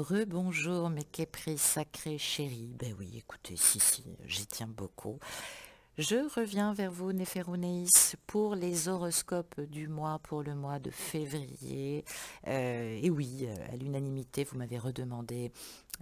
Rebonjour mes caprices sacrés chéris. Ben oui, écoutez, si, j'y tiens beaucoup. Je reviens vers vous, Néphéronéis, pour les horoscopes du mois, pour le mois de février. Et oui, à l'unanimité, vous m'avez redemandé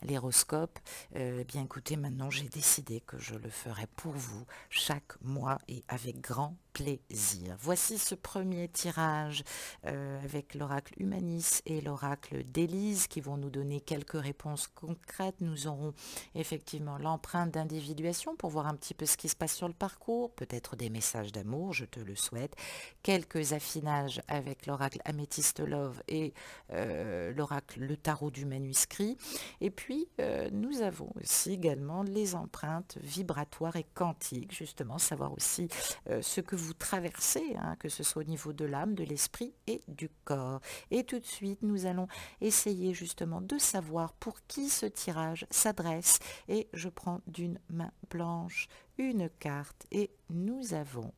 l'horoscope. Eh bien, écoutez, maintenant, j'ai décidé que je le ferai pour vous chaque mois et avec grand plaisir. Voici ce premier tirage avec l'oracle Humanis et l'oracle d'Élise qui vont nous donner quelques réponses concrètes. Nous aurons effectivement l'empreinte d'individuation pour voir un petit peu ce qui se passe sur le parcours, peut-être des messages d'amour, je te le souhaite, quelques affinages avec l'oracle Améthyste Love et l'oracle Le Tarot du manuscrit. Et puis, nous avons aussi également les empreintes vibratoires et quantiques, justement, savoir aussi ce que vous traversez, hein, que ce soit au niveau de l'âme, de l'esprit et du corps. Et tout de suite, nous allons essayer justement de savoir pour qui ce tirage s'adresse. Et je prends d'une main blanche une carte et nous avons...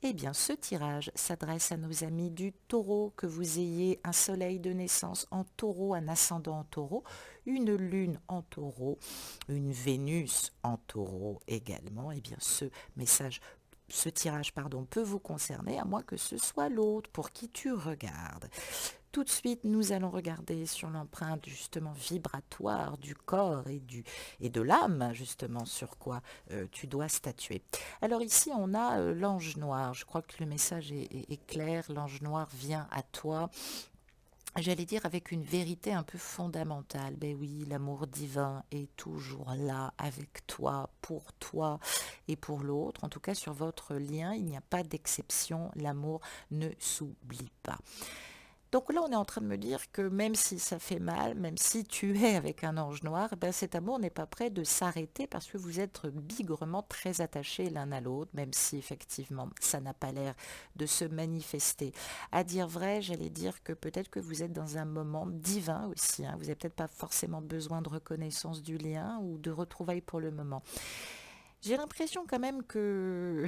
Eh bien, ce tirage s'adresse à nos amis du taureau, que vous ayez un soleil de naissance en taureau, un ascendant en taureau, une lune en taureau, une Vénus en taureau également. Eh bien, ce tirage peut vous concerner, à moins que ce soit l'autre pour qui tu regardes. Tout de suite, nous allons regarder sur l'empreinte justement vibratoire du corps et de l'âme, justement, sur quoi tu dois statuer. Alors ici, on a l'ange noir. Je crois que le message est clair. L'ange noir vient à toi. J'allais dire avec une vérité un peu fondamentale. Ben oui, l'amour divin est toujours là avec toi et pour l'autre. En tout cas, sur votre lien, il n'y a pas d'exception. L'amour ne s'oublie pas. Donc là, on est en train de me dire que même si ça fait mal, même si tu es avec un ange noir, ben cet amour n'est pas prêt de s'arrêter parce que vous êtes bigrement très attachés l'un à l'autre, même si effectivement ça n'a pas l'air de se manifester. À dire vrai, j'allais dire que peut-être que vous êtes dans un moment divin aussi, hein. Vous n'avez peut-être pas forcément besoin de reconnaissance du lien ou de retrouvailles pour le moment. J'ai l'impression quand même que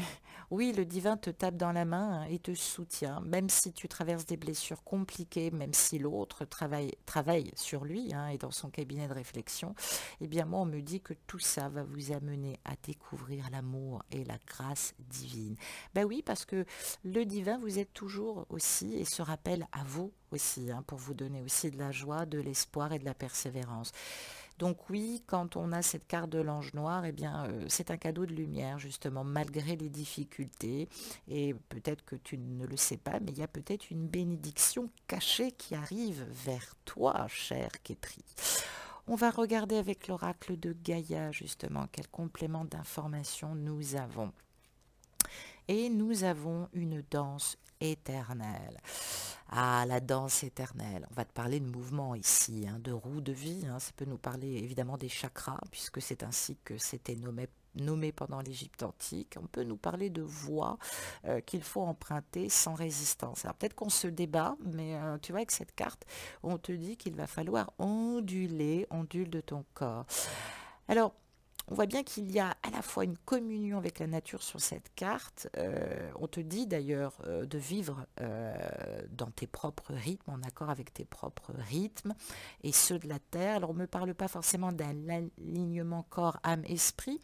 oui, le divin te tape dans la main, hein, et te soutient, même si tu traverses des blessures compliquées, même si l'autre travaille sur lui, hein, et dans son cabinet de réflexion. Eh bien moi, on me dit que tout ça va vous amener à découvrir l'amour et la grâce divine. Ben oui, parce que le divin, vous êtes toujours aussi et se rappelle à vous aussi, hein, pour vous donner aussi de la joie, de l'espoir et de la persévérance. Donc oui, quand on a cette carte de l'ange noir, eh bien, c'est un cadeau de lumière, justement, malgré les difficultés. Et peut-être que tu ne le sais pas, mais il y a peut-être une bénédiction cachée qui arrive vers toi, cher Kétri. On va regarder avec l'oracle de Gaïa, justement, quel complément d'information nous avons. Et nous avons une danse éternelle. Ah, la danse éternelle. On va te parler de mouvement ici, hein, de roue de vie, hein. Ça peut nous parler évidemment des chakras, puisque c'est ainsi que c'était nommé pendant l'Égypte antique. On peut nous parler de voies qu'il faut emprunter sans résistance. Alors peut-être qu'on se débat, mais tu vois, avec cette carte, on te dit qu'il va falloir ondule de ton corps. Alors, on voit bien qu'il y a à la fois une communion avec la nature sur cette carte. On te dit d'ailleurs de vivre dans tes propres rythmes, en accord avec tes propres rythmes et ceux de la Terre. Alors on ne me parle pas forcément d'un alignement corps, âme, esprit.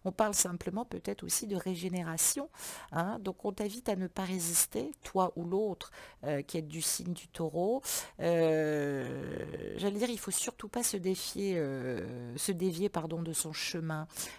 On parle simplement peut-être aussi de régénération, hein. Donc on t'invite à ne pas résister, toi ou l'autre qui est du signe du taureau. J'allais dire, il faut surtout pas se dévier pardon, de son chemin.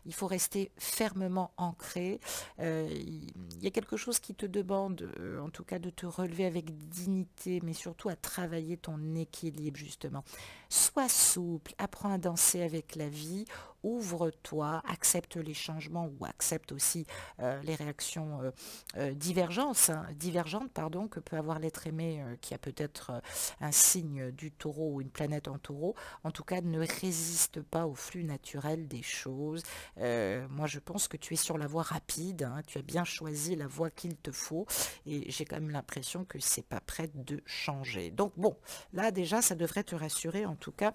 Il faut rester fermement ancré. Il y a quelque chose qui te demande, en tout cas, de te relever avec dignité, mais surtout à travailler ton équilibre, justement. Sois souple, apprends à danser avec la vie, ouvre-toi, accepte les changements ou accepte aussi les réactions divergentes pardon, que peut avoir l'être aimé qui a peut-être un signe du taureau ou une planète en taureau. En tout cas, ne résiste pas au flux naturel des choses. Moi, je pense que tu es sur la voie rapide, hein, tu as bien choisi la voie qu'il te faut et j'ai quand même l'impression que c'est pas prêt de changer. Donc bon, là déjà, ça devrait te rassurer en tout cas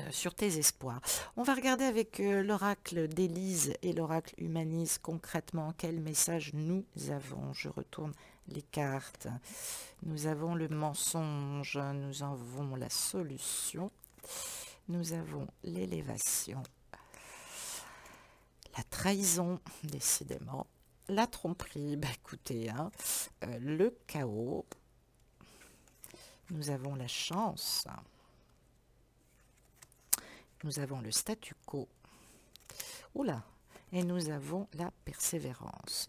sur tes espoirs. On va regarder avec l'oracle d'Élise et l'oracle Humanis concrètement quel message nous avons. Je retourne les cartes. Nous avons le mensonge, nous avons la solution Nous avons l'élévation, la trahison, décidément, la tromperie, bah écoutez, hein, le chaos, nous avons la chance, nous avons le statu quo, oula, et nous avons la persévérance.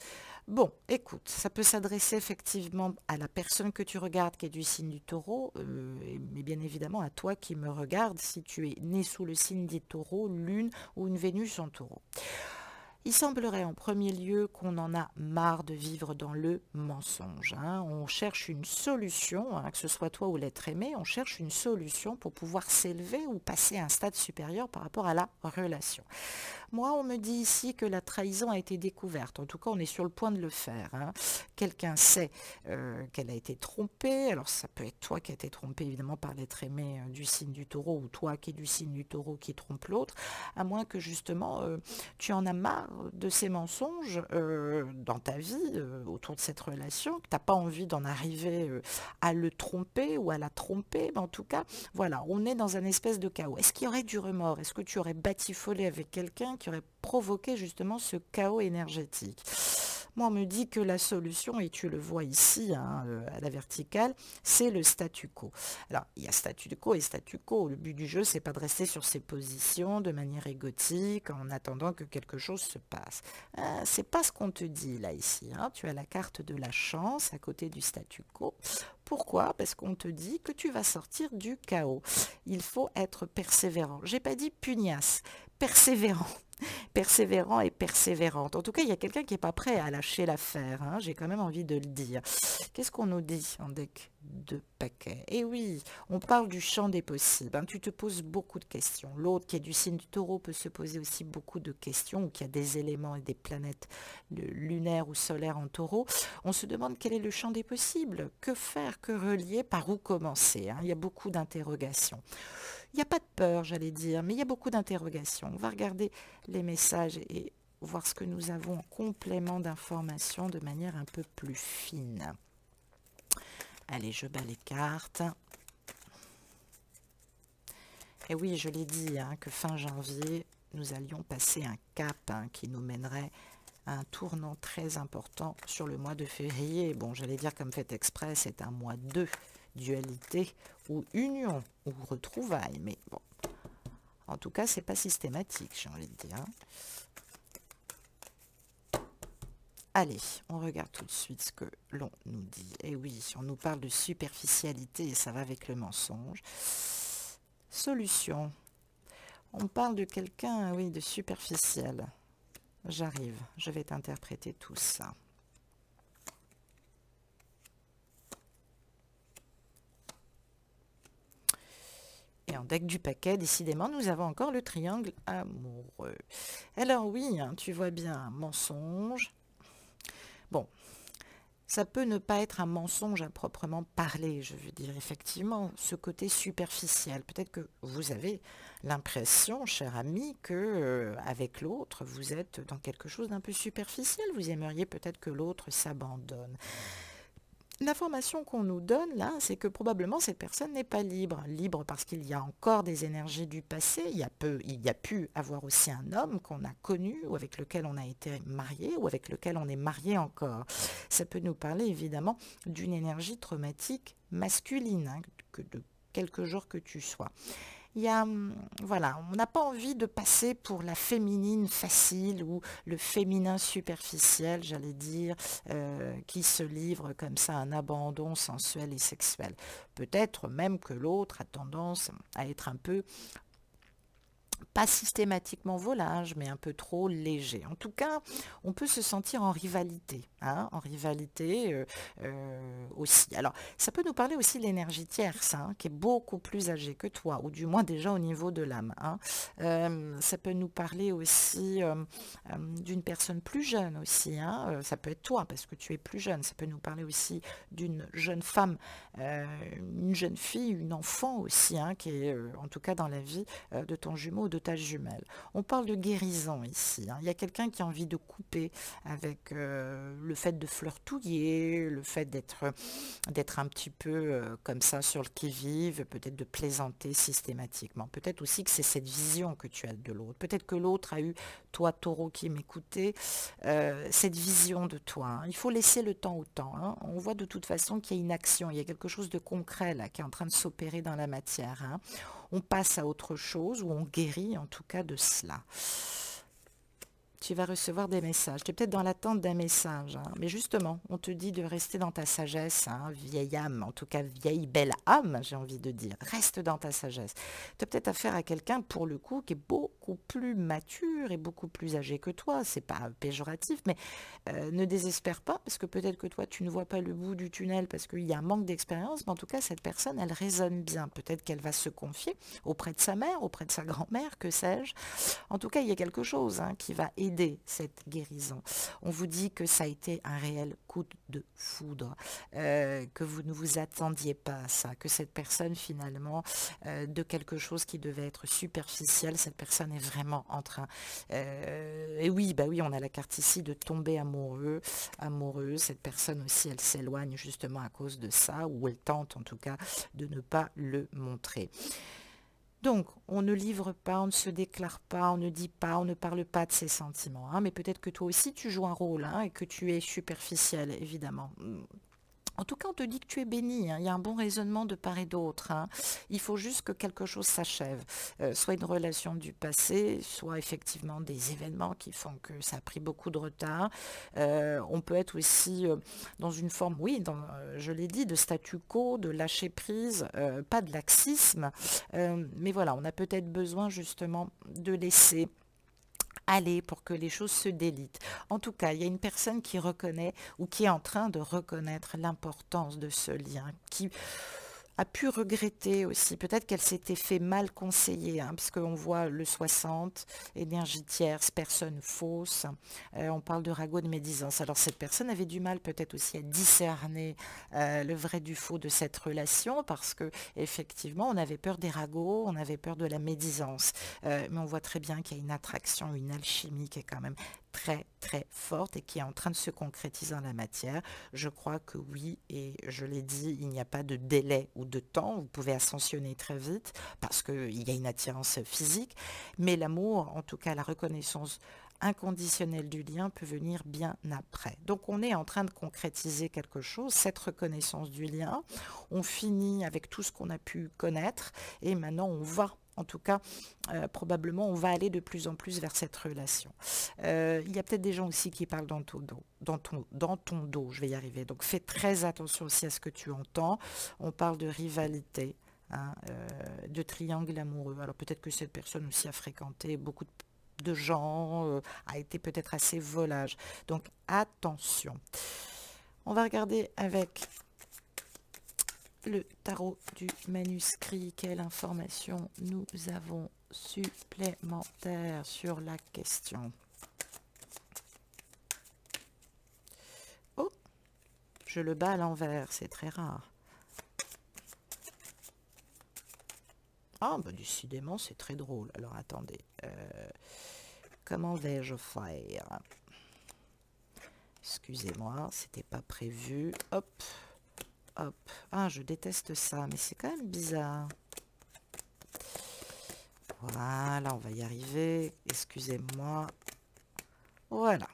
Bon, écoute, ça peut s'adresser effectivement à la personne que tu regardes qui est du signe du taureau, mais bien évidemment à toi qui me regardes si tu es né sous le signe des taureaux, lune ou une Vénus en taureau. Il semblerait en premier lieu qu'on en a marre de vivre dans le mensonge. Hein. On cherche une solution, hein, que ce soit toi ou l'être aimé, on cherche une solution pour pouvoir s'élever ou passer à un stade supérieur par rapport à la relation. Moi, on me dit ici que la trahison a été découverte. En tout cas, on est sur le point de le faire. Hein. Quelqu'un sait qu'elle a été trompée. Alors, ça peut être toi qui as été trompé, évidemment, par l'être aimé du signe du taureau ou toi qui es du signe du taureau qui trompe l'autre. À moins que, justement, tu en as marre de ces mensonges dans ta vie, autour de cette relation, que tu n'as pas envie d'en arriver à le tromper ou à la tromper. Mais en tout cas, voilà, on est dans un espèce de chaos. Est-ce qu'il y aurait du remords? Est-ce que tu aurais batifolé avec quelqu'un qui aurait provoqué justement ce chaos énergétique? Moi, on me dit que la solution, et tu le vois ici, hein, à la verticale, c'est le statu quo. Alors, il y a statu quo et statu quo. Le but du jeu, c'est pas de rester sur ses positions de manière égotique en attendant que quelque chose se passe. C'est pas ce qu'on te dit là, ici. Hein. Tu as la carte de la chance à côté du statu quo. Pourquoi? Parce qu'on te dit que tu vas sortir du chaos. Il faut être persévérant. J'ai pas dit pugnace, persévérant. Persévérant et persévérante. En tout cas, il y a quelqu'un qui n'est pas prêt à lâcher l'affaire. Hein. J'ai quand même envie de le dire. Qu'est-ce qu'on nous dit en deck de paquets? Eh oui, on parle du champ des possibles. Hein. Tu te poses beaucoup de questions. L'autre qui est du signe du taureau peut se poser aussi beaucoup de questions, ou qui a des éléments et des planètes lunaires ou solaires en taureau. On se demande quel est le champ des possibles. Que faire, que relier, par où commencer? Hein. Il y a beaucoup d'interrogations. Il n'y a pas de peur, j'allais dire, mais il y a beaucoup d'interrogations. On va regarder les messages et voir ce que nous avons en complément d'informations de manière un peu plus fine. Allez, je bats les cartes. Et oui, je l'ai dit, hein, que fin janvier, nous allions passer un cap qui nous mènerait à un tournant très important sur le mois de février. Bon, j'allais dire comme fait exprès, c'est un mois de dualité ou union ou retrouvailles, mais bon, en tout cas, c'est pas systématique, j'ai envie de dire. Allez, on regarde tout de suite ce que l'on nous dit. Et oui, on nous parle de superficialité et ça va avec le mensonge. Solution. On parle de quelqu'un, oui, de superficiel. J'arrive, je vais t'interpréter tout ça. Et en deck du paquet, décidément, nous avons encore le triangle amoureux. Alors oui, hein, tu vois bien, mensonge. Bon, ça peut ne pas être un mensonge à proprement parler, je veux dire, effectivement, ce côté superficiel. Peut-être que vous avez l'impression, cher ami, que avec l'autre, vous êtes dans quelque chose d'un peu superficiel. Vous aimeriez peut-être que l'autre s'abandonne. L'information qu'on nous donne là, c'est que probablement cette personne n'est pas libre. Libre parce qu'il y a encore des énergies du passé. Il y a pu avoir aussi un homme qu'on a connu ou avec lequel on a été marié ou avec lequel on est marié encore. Ça peut nous parler évidemment d'une énergie traumatique masculine, hein, que de quelque genre que tu sois. Il y a, voilà, on n'a pas envie de passer pour la féminine facile ou le féminin superficiel, j'allais dire, qui se livre comme ça à un abandon sensuel et sexuel. Peut-être même que l'autre a tendance à être un peu, pas systématiquement volage, mais un peu trop léger. En tout cas, on peut se sentir en rivalité, hein, en rivalité aussi. Alors, ça peut nous parler aussi de l'énergie tierce, hein, qui est beaucoup plus âgée que toi, ou du moins déjà au niveau de l'âme. Hein. Ça peut nous parler aussi d'une personne plus jeune aussi. Hein. Ça peut être toi, parce que tu es plus jeune. Ça peut nous parler aussi d'une jeune femme, une jeune fille, une enfant aussi, hein, qui est en tout cas dans la vie de ton jumeau de ta jumelle. On parle de guérison ici, hein. Il y a quelqu'un qui a envie de couper avec le fait de flirtouiller, le fait d'être un petit peu comme ça sur le qui-vive, peut-être de plaisanter systématiquement. Peut-être aussi que c'est cette vision que tu as de l'autre. Peut-être que l'autre a eu, toi taureau qui m'écoutais, cette vision de toi, hein. Il faut laisser le temps au temps, hein. On voit de toute façon qu'il y a une action, il y a quelque chose de concret là qui est en train de s'opérer dans la matière, hein. On passe à autre chose ou on guérit en tout cas de cela. Tu vas recevoir des messages. Tu es peut-être dans l'attente d'un message, hein. Mais justement, on te dit de rester dans ta sagesse, hein, vieille âme, en tout cas vieille belle âme, j'ai envie de dire. Reste dans ta sagesse. Tu as peut-être affaire à quelqu'un, pour le coup, qui est beaucoup plus mature et beaucoup plus âgé que toi. C'est pas péjoratif, mais ne désespère pas, parce que peut-être que toi, tu ne vois pas le bout du tunnel parce qu'il y a un manque d'expérience, mais en tout cas, cette personne, elle résonne bien. Peut-être qu'elle va se confier auprès de sa mère, auprès de sa grand-mère, que sais-je. En tout cas, il y a quelque chose, hein, qui va aider cette guérison. On vous dit que ça a été un réel coup de foudre, que vous ne vous attendiez pas à ça, que cette personne finalement, de quelque chose qui devait être superficiel, cette personne est vraiment en train, et oui, bah oui, on a la carte ici de tomber amoureux, amoureuse. Cette personne aussi, elle s'éloigne justement à cause de ça, ou elle tente en tout cas de ne pas le montrer. Donc, on ne livre pas, on ne se déclare pas, on ne dit pas, on ne parle pas de ses sentiments, hein, mais peut-être que toi aussi tu joues un rôle, hein, et que tu es superficiel, évidemment. En tout cas, on te dit que tu es béni, hein. Il y a un bon raisonnement de part et d'autre, hein. Il faut juste que quelque chose s'achève, soit une relation du passé, soit effectivement des événements qui font que ça a pris beaucoup de retard. On peut être aussi dans une forme, oui, je l'ai dit, de statu quo, de lâcher prise, pas de laxisme, mais voilà, on a peut-être besoin justement de laisser aller pour que les choses se délitent. En tout cas, il y a une personne qui reconnaît ou qui est en train de reconnaître l'importance de ce lien, qui a pu regretter aussi, peut-être qu'elle s'était fait mal conseiller, hein, puisqu'on voit le 60, énergie tierce, personne fausse, on parle de ragot de médisance. Alors cette personne avait du mal peut-être aussi à discerner le vrai du faux de cette relation, parce que effectivement on avait peur des ragots, on avait peur de la médisance, mais on voit très bien qu'il y a une attraction, une alchimie qui est quand même très très forte et qui est en train de se concrétiser dans la matière. Je crois que oui, et je l'ai dit, il n'y a pas de délai ou de temps, vous pouvez ascensionner très vite parce qu'il y a une attirance physique, mais l'amour, en tout cas la reconnaissance inconditionnelle du lien, peut venir bien après. Donc on est en train de concrétiser quelque chose, cette reconnaissance du lien, on finit avec tout ce qu'on a pu connaître et maintenant on va, en tout cas, probablement, on va aller de plus en plus vers cette relation. Il y a peut-être des gens aussi qui parlent dans ton dos, dans ton dos, je vais y arriver. Donc, fais très attention aussi à ce que tu entends. On parle de rivalité, hein, de triangle amoureux. Alors, peut-être que cette personne aussi a fréquenté beaucoup de gens, a été peut-être assez volage. Donc, attention. On va regarder avec le tarot du manuscrit. Quelle information nous avons supplémentaire sur la question? Oh, je le bats à l'envers, c'est très rare. Ah, bah décidément, c'est très drôle. Alors, attendez. Comment vais-je faire? Excusez-moi, c'était pas prévu. Hop. Hop. Ah, je déteste ça, mais c'est quand même bizarre. Voilà, on va y arriver. Excusez-moi. Voilà.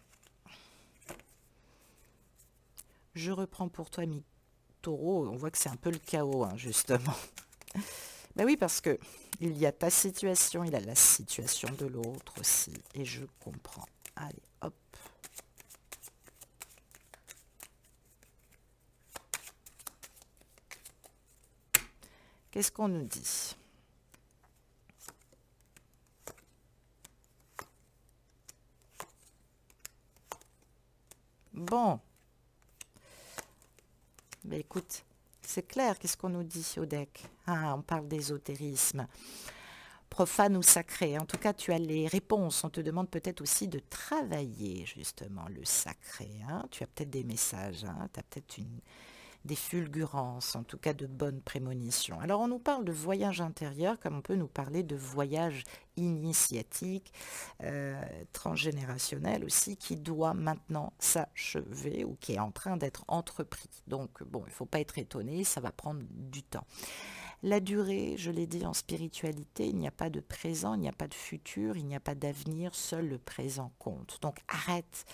Je reprends pour toi, mi taureau. On voit que c'est un peu le chaos, hein, justement. Ben oui, parce que il y a ta situation, il y a la situation de l'autre aussi. Et je comprends. Allez, hop. Qu'est-ce qu'on nous dit? Bon. Mais écoute, c'est clair, qu'est-ce qu'on nous dit au deck? Ah, on parle d'ésotérisme. Profane ou sacré. En tout cas, tu as les réponses. On te demande peut-être aussi de travailler justement le sacré, hein. Tu as peut-être des messages, hein. Tu as peut-être une des fulgurances, en tout cas de bonnes prémonitions. Alors on nous parle de voyage intérieur comme on peut nous parler de voyage initiatique, transgénérationnel aussi, qui doit maintenant s'achever ou qui est en train d'être entrepris. Donc bon, il ne faut pas être étonné, ça va prendre du temps. La durée, je l'ai dit en spiritualité, il n'y a pas de présent, il n'y a pas de futur, il n'y a pas d'avenir, seul le présent compte. Donc arrête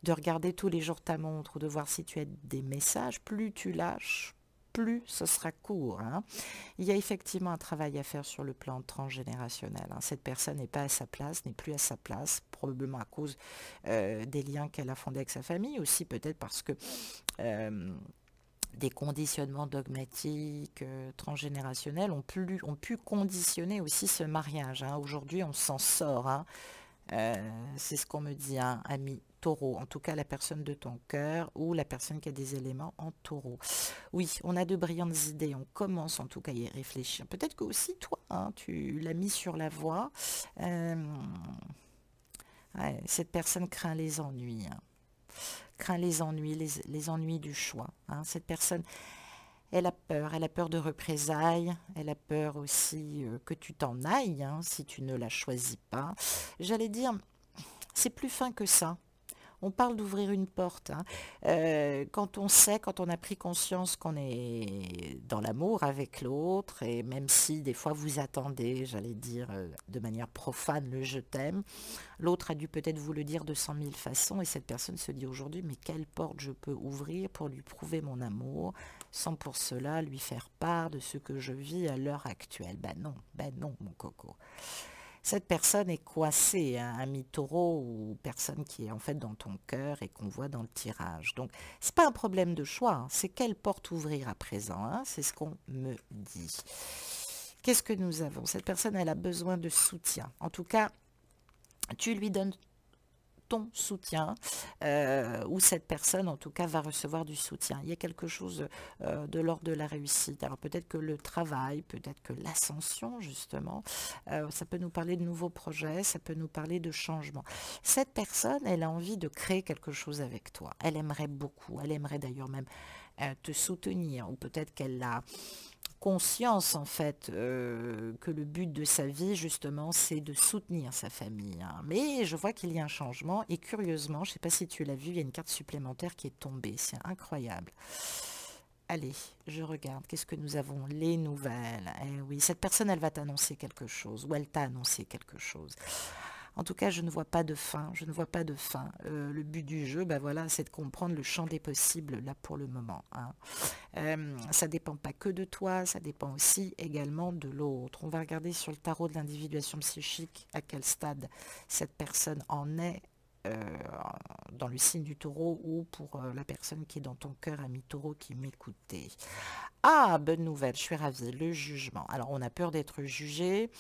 de regarder tous les jours ta montre ou de voir si tu as des messages. Plus tu lâches, plus ce sera court. Hein. Il y a effectivement un travail à faire sur le plan transgénérationnel. Hein. Cette personne n'est pas à sa place, n'est plus à sa place, probablement à cause des liens qu'elle a fondés avec sa famille, aussi peut-être parce que des conditionnements dogmatiques, transgénérationnels ont pu conditionner aussi ce mariage. Hein. Aujourd'hui, on s'en sort. Hein. C'est ce qu'on me dit, hein, ami taureau. En tout cas, la personne de ton cœur ou la personne qui a des éléments en taureau. Oui, on a de brillantes idées. On commence en tout cas à y réfléchir. Peut-être que aussi toi, hein, tu l'as mis sur la voie. Ouais, cette personne craint les ennuis. Hein. Craint les ennuis, les ennuis du choix. Hein. Cette personne, elle a peur de représailles, elle a peur aussi que tu t'en ailles, hein, si tu ne la choisis pas. J'allais dire, c'est plus fin que ça. On parle d'ouvrir une porte. Hein. Quand on sait, quand on a pris conscience qu'on est dans l'amour avec l'autre, et même si des fois vous attendez, j'allais dire de manière profane, le je t'aime, l'autre a dû peut-être vous le dire de 100 000 façons, et cette personne se dit aujourd'hui, mais quelle porte je peux ouvrir pour lui prouver mon amour, sans pour cela lui faire part de ce que je vis à l'heure actuelle. Ben non, mon coco. Cette personne est coincée, hein, ami taureau ou personne qui est en fait dans ton cœur et qu'on voit dans le tirage. Donc, c'est pas un problème de choix, hein, c'est quelle porte ouvrir à présent, hein, c'est ce qu'on me dit. Qu'est-ce que nous avons? Cette personne, elle a besoin de soutien. En tout cas, tu lui donnes ton soutien, ou cette personne en tout cas va recevoir du soutien. Il y a quelque chose de l'ordre de la réussite. Alors peut-être que le travail, peut-être que l'ascension justement, ça peut nous parler de nouveaux projets, ça peut nous parler de changement. Cette personne, elle a envie de créer quelque chose avec toi. Elle aimerait beaucoup, elle aimerait d'ailleurs même te soutenir, ou peut-être qu'elle a conscience en fait que le but de sa vie justement c'est de soutenir sa famille. Hein. Mais je vois qu'il y a un changement et curieusement, je ne sais pas si tu l'as vu, il y a une carte supplémentaire qui est tombée, c'est incroyable. Allez, je regarde, qu'est-ce que nous avons? Les nouvelles. Eh oui, cette personne elle va t'annoncer quelque chose ou elle t'a annoncé quelque chose. En tout cas, je ne vois pas de fin, je ne vois pas de fin. Le but du jeu, ben voilà, c'est de comprendre le champ des possibles, là, pour le moment. Hein. Ça ne dépend pas que de toi, ça dépend aussi également de l'autre. On va regarder sur le tarot de l'individuation psychique à quel stade cette personne en est. Dans le signe du taureau ou pour la personne qui est dans ton cœur, ami taureau, qui m'écoutait. Ah, bonne nouvelle, je suis ravie, le jugement. Alors, on a peur d'être jugé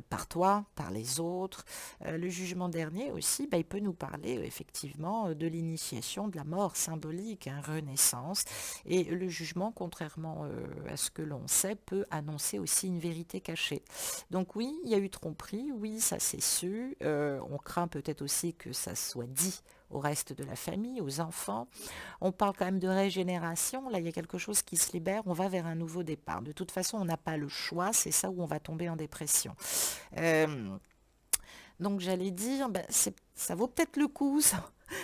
par toi, par les autres. Le jugement dernier aussi, bah, il peut nous parler effectivement de l'initiation, de la mort symbolique, hein, renaissance. Et le jugement, contrairement à ce que l'on sait, peut annoncer aussi une vérité cachée. Donc oui, il y a eu tromperie, oui, ça s'est su. On craint peut-être aussi que ça soit dit au reste de la famille, aux enfants. On parle quand même de régénération. Là, il y a quelque chose qui se libère. On va vers un nouveau départ. De toute façon, on n'a pas le choix. C'est ça où on va tomber en dépression. Donc, j'allais dire, ben, ça vaut peut-être le coup,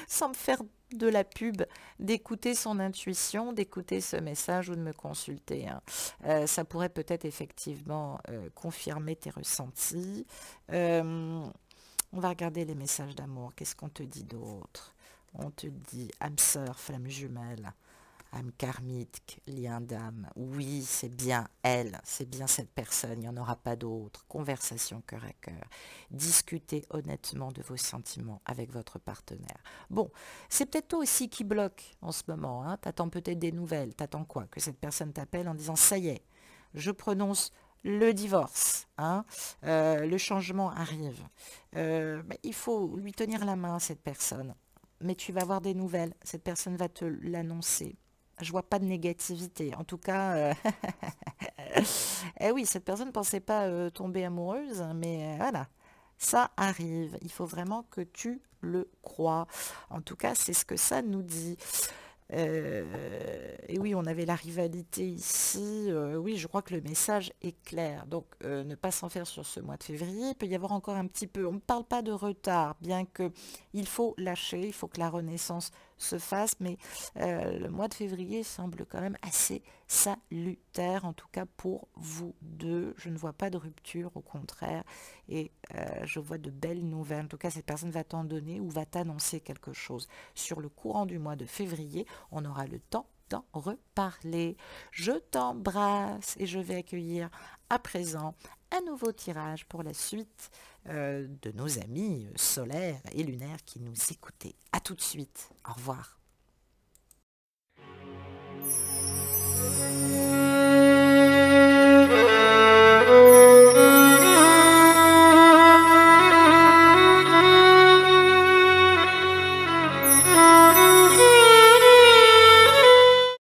sans me faire de la pub, d'écouter son intuition, d'écouter ce message ou de me consulter. Hein. Ça pourrait peut-être effectivement confirmer tes ressentis. On va regarder les messages d'amour. Qu'est-ce qu'on te dit d'autre? On te dit âme sœur, flamme jumelle, âme karmique, lien d'âme. Oui, c'est bien elle, c'est bien cette personne, il n'y en aura pas d'autre. Conversation cœur à cœur. Discutez honnêtement de vos sentiments avec votre partenaire. Bon, c'est peut-être toi aussi qui bloque en ce moment. Hein. T'attends peut-être des nouvelles. T'attends quoi? Que cette personne t'appelle en disant ça y est, je prononce le divorce, hein, le changement arrive. Il faut lui tenir la main à cette personne. Mais tu vas avoir des nouvelles. Cette personne va te l'annoncer. Je vois pas de négativité. En tout cas, eh oui, cette personne ne pensait pas tomber amoureuse, mais voilà, ça arrive. Il faut vraiment que tu le crois. En tout cas, c'est ce que ça nous dit. Et oui, on avait la rivalité ici. Oui, je crois que le message est clair. Donc, ne pas s'en faire sur ce mois de février. Il peut y avoir encore un petit peu. On ne parle pas de retard, bien que il faut lâcher, il faut que la renaissance se fasse. Mais le mois de février semble quand même assez salutaire, en tout cas pour vous deux. Je ne vois pas de rupture, au contraire. Et je vois de belles nouvelles. En tout cas, cette personne va t'en donner ou va t'annoncer quelque chose sur le courant du mois de février. On aura le temps d'en reparler. Je t'embrasse et je vais accueillir à présent un nouveau tirage pour la suite de nos amis solaires et lunaires qui nous écoutaient. À tout de suite. Au revoir.